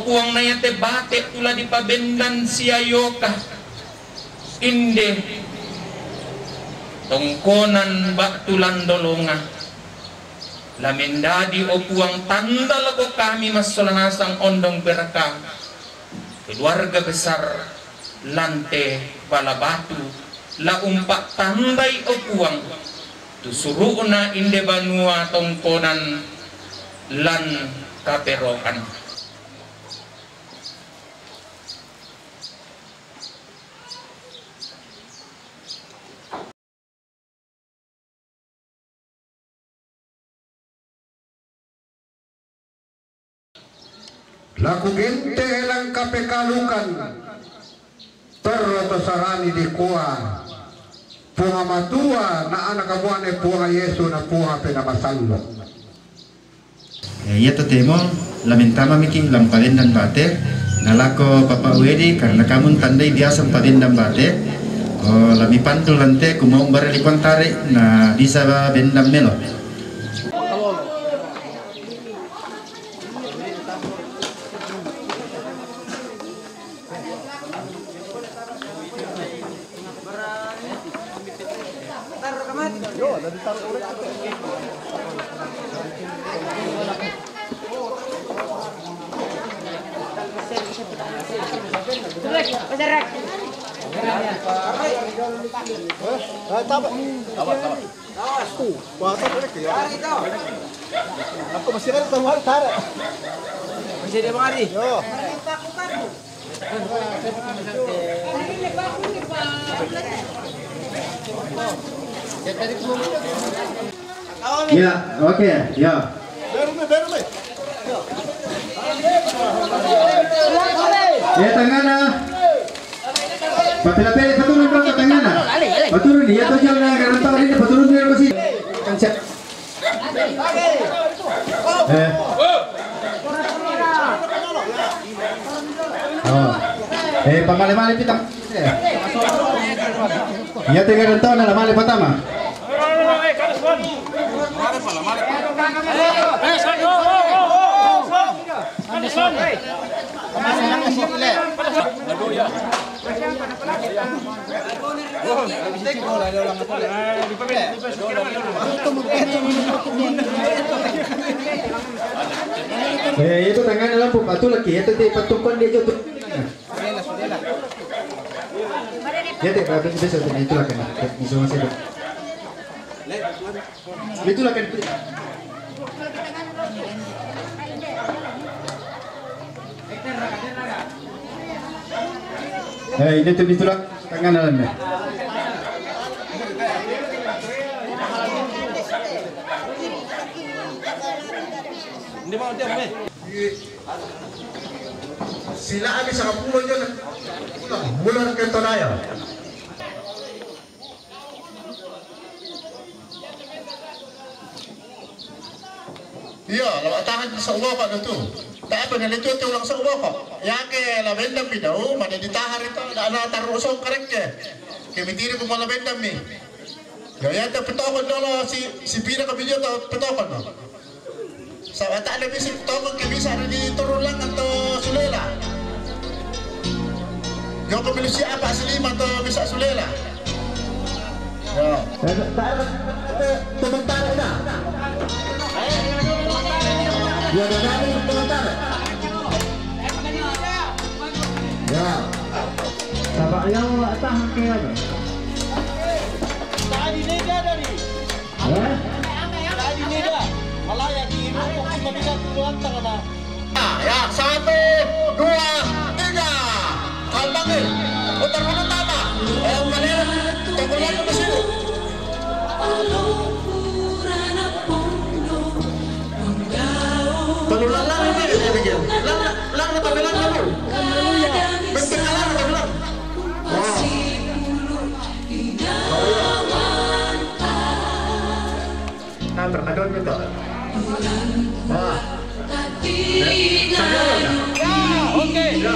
uang na yate bate tula di pabendan siayoka inde tongkonan bak tulan dolonga lamendadi opuang tanda lago kami masolanasang ondong beraka keluarga besar lante balabatu la umpak tandai opuang tu suruuna inde banua tongkonan lan kaperokan. Laku gente elang kapekalukan terroto sarani di kuah punga matua na anak kabuane punga Yesu na punga penamasallo. Ya temo lamentama miki lam padendan bate nalako papa wedi karena kamu tandai biasa padendan bate ko lami pantul lante kumong barali kontare na bisa bendam melo. Aku masih ada tamu hari tarik. Masih ada bang Adi. Yo. Ya, oke, ya. Beru. Ya tangana. Patila-pili patulun ka tangana. Patulun ya to jam na garanta rin patulun ni masih. Kansya. Pamali-mali pitang. Ya te garanta na lamali patama. Itu tangan lampu patu lagi itu di patukon dia jatuh. Ya te berarti bisa itu lah kan. Bisa masih itu. Itu lah kan. Ini tuh itulah tangan dalamnya. Hindi mo dia me. Sila abi sa kapulo yun. Bulan ke Tonayo. Iya, lawak tangan sa ulo ka na to. Dapat nalito ito lang sa ulo ko. Yake lavendam bidao, maneditahar ito. Ana tarusong karek Kemitiri po malavendam mi. Gaya ito petokon dolo si Pira kabidyo to petokon no. Sa wata na bisi petokon kebisa na di turun lang atau sulela. Yung kamilusi apa silima to bisa sulela. Ya. Sebentar na. Ya ada nani sebentar. Ya. Sabak yang tahan kaya. Tadi nega dari. Tadi nega. Malaya di rumah kita bisa tuan tangan. Ya, 1, 2, 3. Kalbangin. Putar mo ng tama. Ang kanina, tagulan mo na sila. Panulan lang hindi kita bigyan. Lang na pabilang na po. Benting ka lang na pabilang. Terkadang kita. Oke. Ya.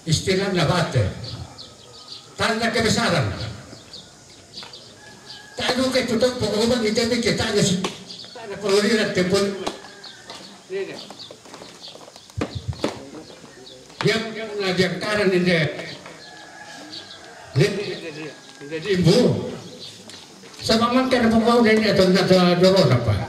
Istilah nabate, tanda kebesaran. Tahu ke tutup pokoknya kita ni kita ada si, ada perluan tempon. Yang ngajaran ini, jadi ibu, sama makan pokoknya ini atau dorong apa?